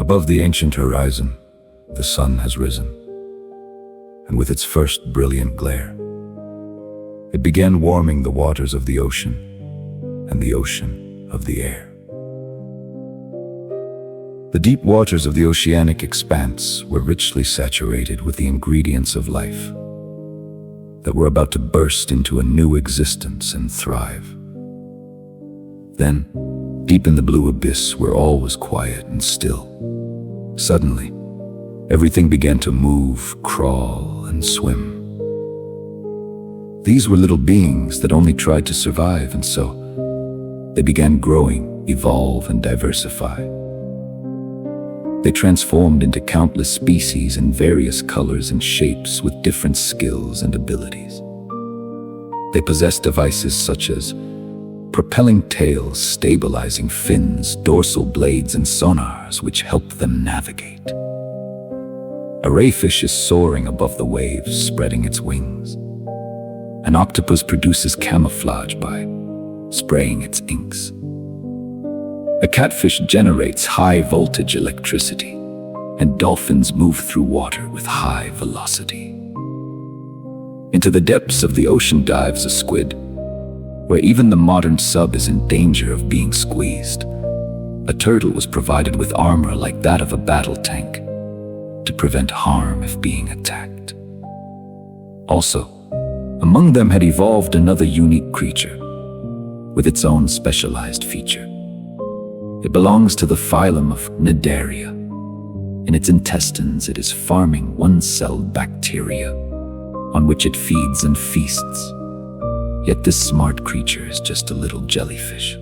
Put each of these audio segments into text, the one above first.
Above the ancient horizon, the sun has risen, and with its first brilliant glare, it began warming the waters of the ocean and the ocean of the air. The deep waters of the oceanic expanse were richly saturated with the ingredients of life that were about to burst into a new existence and thrive. Then, deep in the blue abyss where all was quiet and still, suddenly, everything began to move, crawl, and swim. These were little beings that only tried to survive, and so they began growing, evolve, and diversify. They transformed into countless species in various colors and shapes with different skills and abilities. They possessed devices such as propelling tails, stabilizing fins, dorsal blades, and sonars which helped them navigate. A rayfish is soaring above the waves, spreading its wings. An octopus produces camouflage by spraying its inks. A catfish generates high-voltage electricity, and dolphins move through water with high velocity. Into the depths of the ocean dives a squid, where even the modern sub is in danger of being squeezed. A turtle was provided with armor like that of a battle tank to prevent harm if being attacked. Also, among them had evolved another unique creature with its own specialized feature. It belongs to the phylum of Cnidaria. In its intestines, it is farming one-celled bacteria on which it feeds and feasts. Yet this smart creature is just a little jellyfish,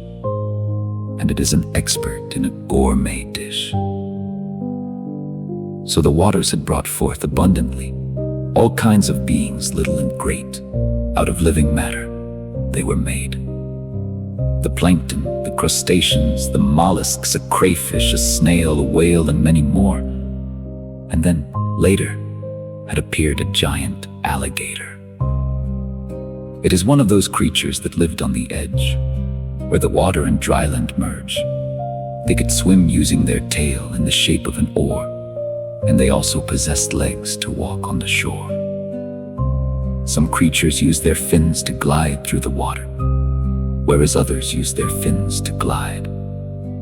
and it is an expert in a gourmet dish. So the waters had brought forth abundantly all kinds of beings, little and great. Out of living matter, they were made. The plankton, the crustaceans, the mollusks, a crayfish, a snail, a whale, and many more. And then, later, had appeared a giant alligator. It is one of those creatures that lived on the edge, where the water and dryland merge. They could swim using their tail in the shape of an oar, and they also possessed legs to walk on the shore. Some creatures use their fins to glide through the water, whereas others use their fins to glide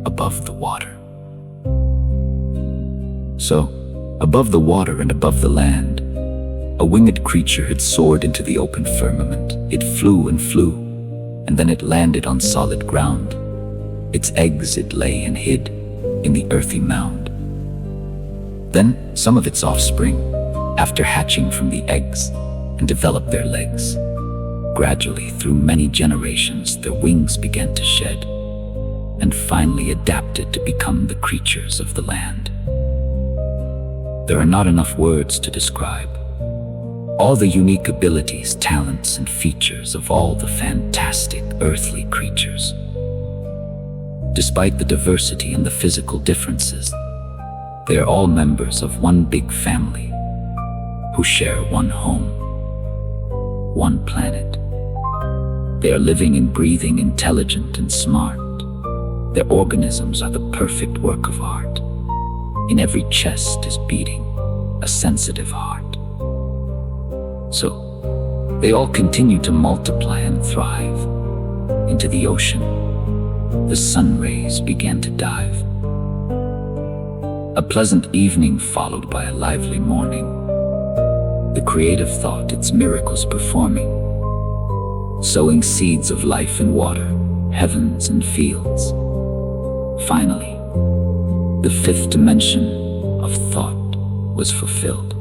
above the water. So, above the water and above the land, a winged creature had soared into the open firmament. It flew and flew, and then it landed on solid ground. Its eggs it lay and hid in the earthy mound. Then some of its offspring, after hatching from the eggs and developed their legs, gradually through many generations their wings began to shed, and finally adapted to become the creatures of the land. There are not enough words to describe all the unique abilities, talents, and features of all the fantastic earthly creatures. Despite the diversity and the physical differences, they are all members of one big family who share one home, one planet. They are living and breathing, intelligent and smart. Their organisms are the perfect work of art. In every chest is beating a sensitive heart. So, they all continue to multiply and thrive. Into the ocean, the sun rays began to dive. A pleasant evening followed by a lively morning. The creative thought its miracles performing, sowing seeds of life in water, heavens and fields. Finally, the fifth dimension of thought was fulfilled.